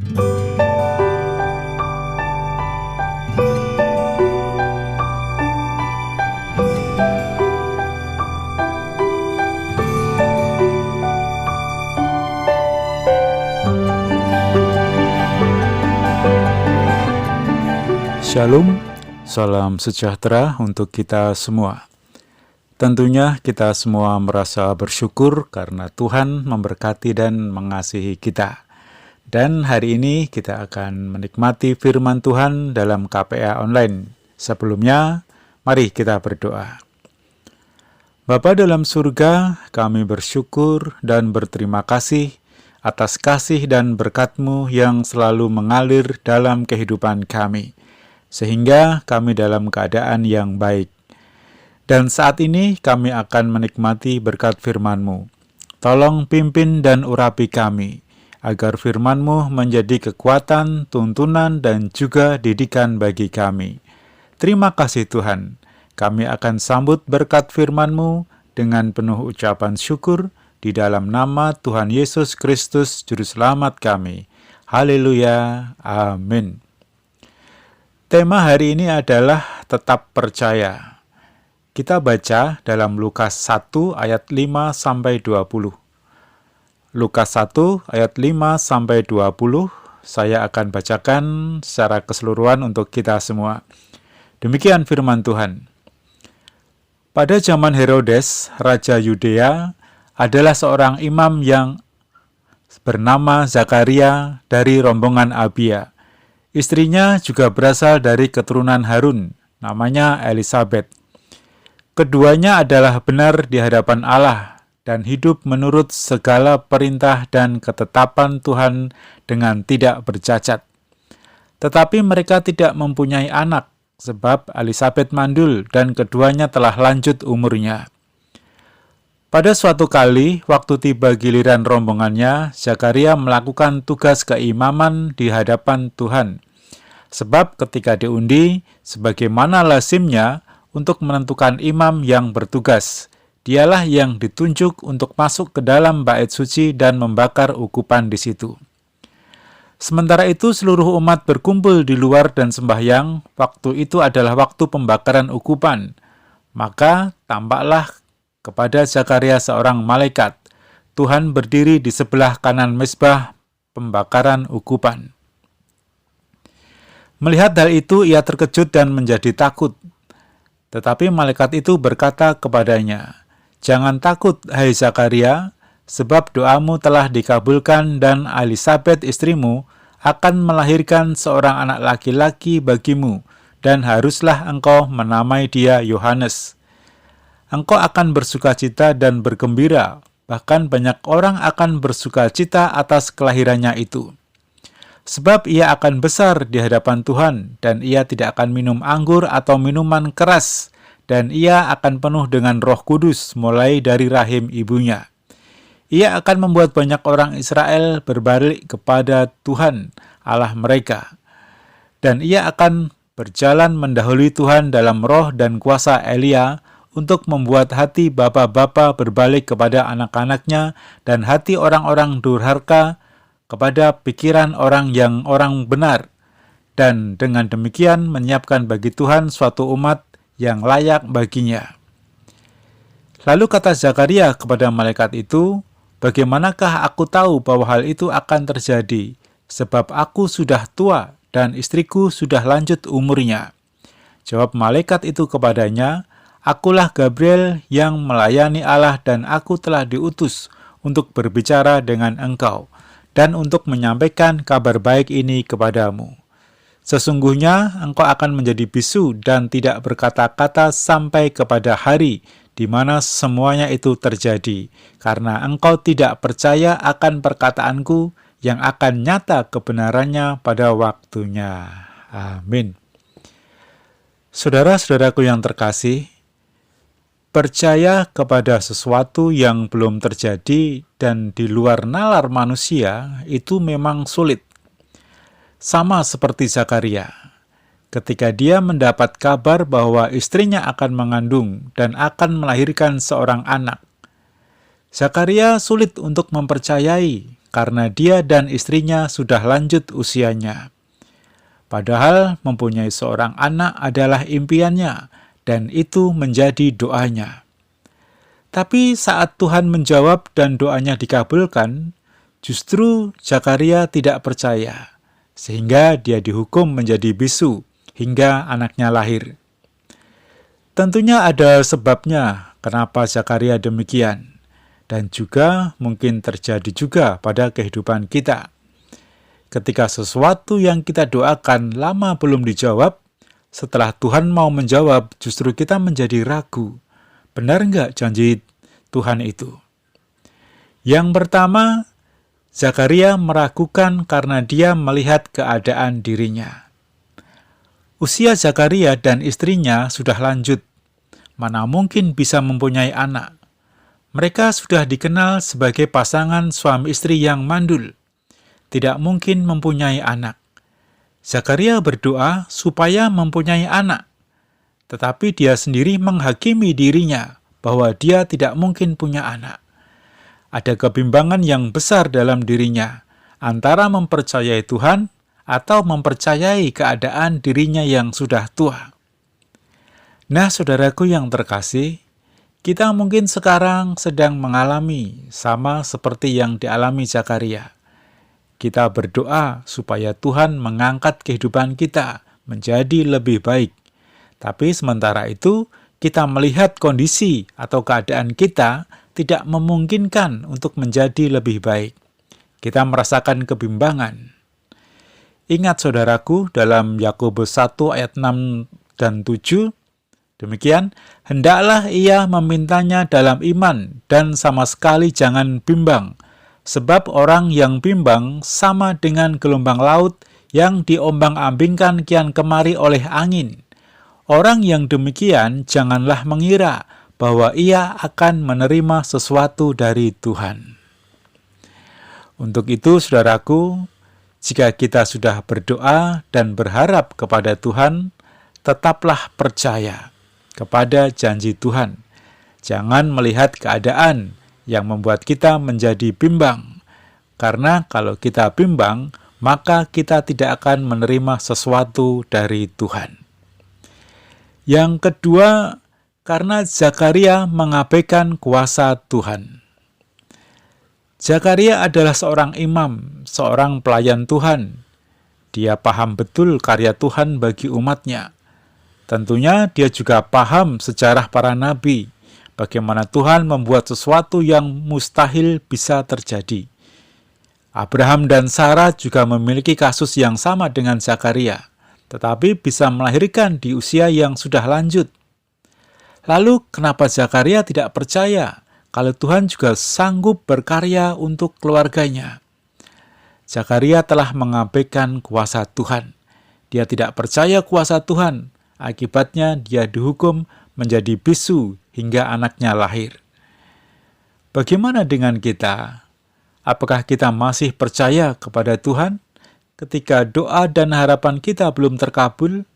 Shalom, salam sejahtera untuk kita semua. Tentunya kita semua merasa bersyukur karena Tuhan memberkati dan mengasihi kita. Dan hari ini kita akan menikmati firman Tuhan dalam KPA Online. Sebelumnya, mari kita berdoa. Bapa dalam surga, kami bersyukur dan berterima kasih atas kasih dan berkat-Mu yang selalu mengalir dalam kehidupan kami, sehingga kami dalam keadaan yang baik. Dan saat ini kami akan menikmati berkat firman-Mu. Tolong pimpin dan urapi kami, agar firman-Mu menjadi kekuatan, tuntunan, dan juga didikan bagi kami. Terima kasih Tuhan. Kami akan sambut berkat firman-Mu dengan penuh ucapan syukur di dalam nama Tuhan Yesus Kristus, Juru Selamat kami. Haleluya. Amin. Tema hari ini adalah tetap percaya. Kita baca dalam Lukas 1 ayat 5-20. Lukas 1 ayat 5-20, saya akan bacakan secara keseluruhan untuk kita semua. Demikian firman Tuhan. Pada zaman Herodes, Raja Yudea, adalah seorang imam yang bernama Zakaria dari rombongan Abia. Istrinya juga berasal dari keturunan Harun, namanya Elisabet. Keduanya adalah benar di hadapan Allah dan hidup menurut segala perintah dan ketetapan Tuhan dengan tidak bercacat. Tetapi mereka tidak mempunyai anak, sebab Elisabet mandul dan keduanya telah lanjut umurnya. Pada suatu kali, waktu tiba giliran rombongannya, Zakaria melakukan tugas keimaman di hadapan Tuhan. Sebab ketika diundi, sebagaimana lazimnya untuk menentukan imam yang bertugas, dialah yang ditunjuk untuk masuk ke dalam bait suci dan membakar ukupan di situ. Sementara itu seluruh umat berkumpul di luar dan sembahyang, waktu itu adalah waktu pembakaran ukupan. Maka tampaklah kepada Zakaria seorang malaikat. Tuhan berdiri di sebelah kanan mezbah pembakaran ukupan. Melihat hal itu, ia terkejut dan menjadi takut. Tetapi malaikat itu berkata kepadanya, "Jangan takut, hai Zakaria, sebab doamu telah dikabulkan dan Elisabet istrimu akan melahirkan seorang anak laki-laki bagimu, dan haruslah engkau menamai dia Yohanes. Engkau akan bersukacita dan bergembira, bahkan banyak orang akan bersukacita atas kelahirannya itu. Sebab ia akan besar di hadapan Tuhan, dan ia tidak akan minum anggur atau minuman keras, dan ia akan penuh dengan Roh Kudus mulai dari rahim ibunya. Ia akan membuat banyak orang Israel berbalik kepada Tuhan, Allah mereka. Dan ia akan berjalan mendahului Tuhan dalam roh dan kuasa Elia, untuk membuat hati bapa-bapa berbalik kepada anak-anaknya dan hati orang-orang durhaka kepada pikiran orang benar, dan dengan demikian menyiapkan bagi Tuhan suatu umat yang layak baginya." Lalu kata Zakaria kepada malaikat itu, "Bagaimanakah aku tahu bahwa hal itu akan terjadi, sebab aku sudah tua dan istriku sudah lanjut umurnya?" Jawab malaikat itu kepadanya, "Akulah Gabriel yang melayani Allah dan aku telah diutus untuk berbicara dengan engkau dan untuk menyampaikan kabar baik ini kepadamu. Sesungguhnya engkau akan menjadi bisu dan tidak berkata-kata sampai kepada hari di mana semuanya itu terjadi, karena engkau tidak percaya akan perkataanku yang akan nyata kebenarannya pada waktunya." Amin. Saudara-saudaraku yang terkasih, percaya kepada sesuatu yang belum terjadi dan di luar nalar manusia itu memang sulit. Sama seperti Zakaria, ketika dia mendapat kabar bahwa istrinya akan mengandung dan akan melahirkan seorang anak. Zakaria sulit untuk mempercayai karena dia dan istrinya sudah lanjut usianya. Padahal mempunyai seorang anak adalah impiannya, dan itu menjadi doanya. Tapi saat Tuhan menjawab dan doanya dikabulkan, justru Zakaria tidak percaya, sehingga dia dihukum menjadi bisu hingga anaknya lahir. Tentunya ada sebabnya kenapa Zakaria demikian, dan juga mungkin terjadi juga pada kehidupan kita. Ketika sesuatu yang kita doakan lama belum dijawab, setelah Tuhan mau menjawab, justru kita menjadi ragu. Benar nggak janji Tuhan itu? Yang pertama, Zakaria meragukan karena dia melihat keadaan dirinya. Usia Zakaria dan istrinya sudah lanjut, mana mungkin bisa mempunyai anak. Mereka sudah dikenal sebagai pasangan suami istri yang mandul, tidak mungkin mempunyai anak. Zakaria berdoa supaya mempunyai anak, tetapi dia sendiri menghakimi dirinya bahwa dia tidak mungkin punya anak. Ada kebimbangan yang besar dalam dirinya, antara mempercayai Tuhan atau mempercayai keadaan dirinya yang sudah tua. Nah, saudaraku yang terkasih, kita mungkin sekarang sedang mengalami sama seperti yang dialami Zakaria. Kita berdoa supaya Tuhan mengangkat kehidupan kita menjadi lebih baik. Tapi sementara itu, kita melihat kondisi atau keadaan kita tidak memungkinkan untuk menjadi lebih baik. Kita merasakan kebimbangan. Ingat saudaraku, dalam Yakobus 1 ayat 6 dan 7, demikian, hendaklah ia memintanya dalam iman dan sama sekali jangan bimbang, sebab orang yang bimbang sama dengan gelombang laut yang diombang-ambingkan kian kemari oleh angin. Orang yang demikian janganlah mengira bahwa ia akan menerima sesuatu dari Tuhan. Untuk itu, saudaraku, jika kita sudah berdoa dan berharap kepada Tuhan, tetaplah percaya kepada janji Tuhan. Jangan melihat keadaan yang membuat kita menjadi bimbang. Karena kalau kita bimbang, maka kita tidak akan menerima sesuatu dari Tuhan. Yang kedua, karena Zakaria mengabaikan kuasa Tuhan. Zakaria adalah seorang imam, seorang pelayan Tuhan. Dia paham betul karya Tuhan bagi umatnya. Tentunya dia juga paham sejarah para nabi, bagaimana Tuhan membuat sesuatu yang mustahil bisa terjadi. Abraham dan Sarah juga memiliki kasus yang sama dengan Zakaria, tetapi bisa melahirkan di usia yang sudah lanjut. Lalu kenapa Zakaria tidak percaya kalau Tuhan juga sanggup berkarya untuk keluarganya? Zakaria telah mengabaikan kuasa Tuhan. Dia tidak percaya kuasa Tuhan. Akibatnya dia dihukum menjadi bisu hingga anaknya lahir. Bagaimana dengan kita? Apakah kita masih percaya kepada Tuhan ketika doa dan harapan kita belum terkabul?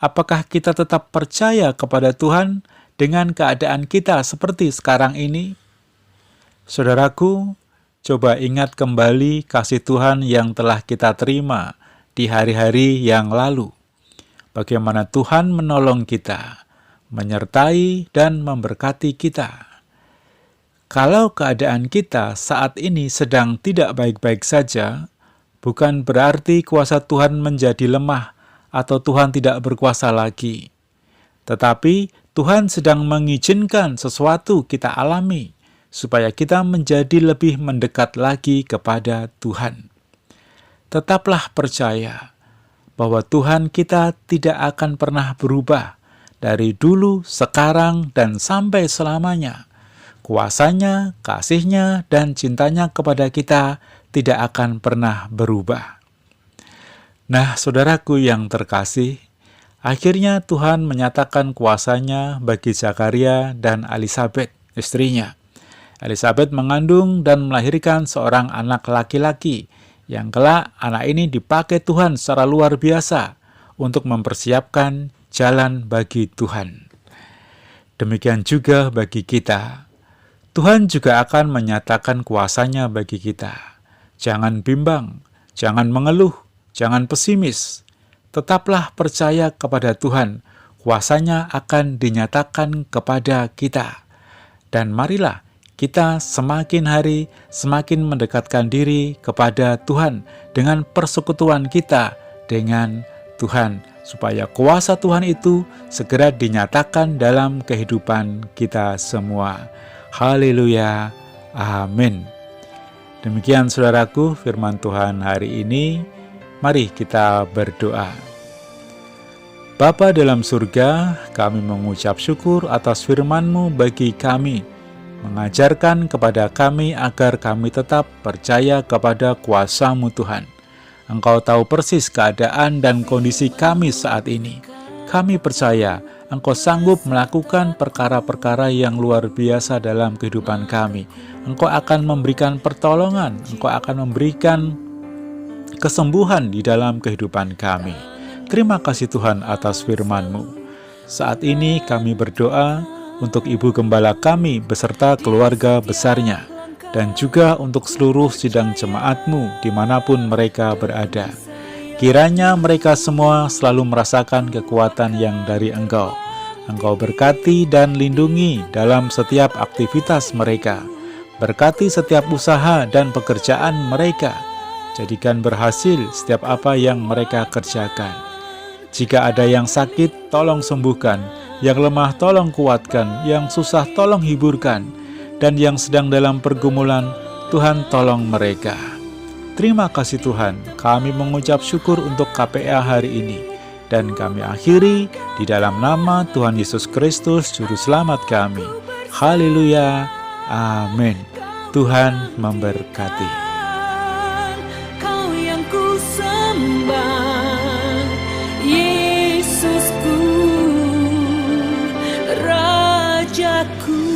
Apakah kita tetap percaya kepada Tuhan dengan keadaan kita seperti sekarang ini? Saudaraku, coba ingat kembali kasih Tuhan yang telah kita terima di hari-hari yang lalu. Bagaimana Tuhan menolong kita, menyertai dan memberkati kita. Kalau keadaan kita saat ini sedang tidak baik-baik saja, bukan berarti kuasa Tuhan menjadi lemah atau Tuhan tidak berkuasa lagi. Tetapi Tuhan sedang mengizinkan sesuatu kita alami, supaya kita menjadi lebih mendekat lagi kepada Tuhan. Tetaplah percaya bahwa Tuhan kita tidak akan pernah berubah dari dulu, sekarang, dan sampai selamanya. Kuasanya, kasihnya, dan cintanya kepada kita tidak akan pernah berubah. Nah, saudaraku yang terkasih, akhirnya Tuhan menyatakan kuasanya bagi Zakaria dan Elisabet, istrinya. Elisabet mengandung dan melahirkan seorang anak laki-laki, yang kelak anak ini dipakai Tuhan secara luar biasa untuk mempersiapkan jalan bagi Tuhan. Demikian juga bagi kita. Tuhan juga akan menyatakan kuasanya bagi kita. Jangan bimbang, jangan mengeluh, jangan pesimis. Tetaplah percaya kepada Tuhan, kuasa-Nya akan dinyatakan kepada kita. Dan marilah kita semakin hari semakin mendekatkan diri kepada Tuhan dengan persekutuan kita dengan Tuhan, supaya kuasa Tuhan itu segera dinyatakan dalam kehidupan kita semua. Haleluya, amin. Demikian saudaraku firman Tuhan hari ini. Mari kita berdoa. Bapa dalam surga, kami mengucap syukur atas firman-Mu bagi kami, mengajarkan kepada kami agar kami tetap percaya kepada kuasa-Mu Tuhan. Engkau tahu persis keadaan dan kondisi kami saat ini. Kami percaya Engkau sanggup melakukan perkara-perkara yang luar biasa dalam kehidupan kami. Engkau akan memberikan pertolongan, Engkau akan memberikan kesembuhan di dalam kehidupan kami. Terima kasih Tuhan atas firman-Mu. Saat ini kami berdoa untuk Ibu Gembala kami beserta keluarga besarnya, dan juga untuk seluruh sidang jemaat-Mu dimanapun mereka berada. Kiranya mereka semua selalu merasakan kekuatan yang dari Engkau. Engkau berkati dan lindungi dalam setiap aktivitas mereka. Berkati setiap usaha dan pekerjaan mereka. Jadikan berhasil setiap apa yang mereka kerjakan. Jika ada yang sakit, tolong sembuhkan. Yang lemah, tolong kuatkan. Yang susah, tolong hiburkan. Dan yang sedang dalam pergumulan, Tuhan tolong mereka. Terima kasih Tuhan, kami mengucap syukur untuk KPA hari ini. Dan kami akhiri di dalam nama Tuhan Yesus Kristus, Juru Selamat kami. Haleluya, amin. Tuhan memberkati. Kau yang ku sembah, Yesusku, Rajaku.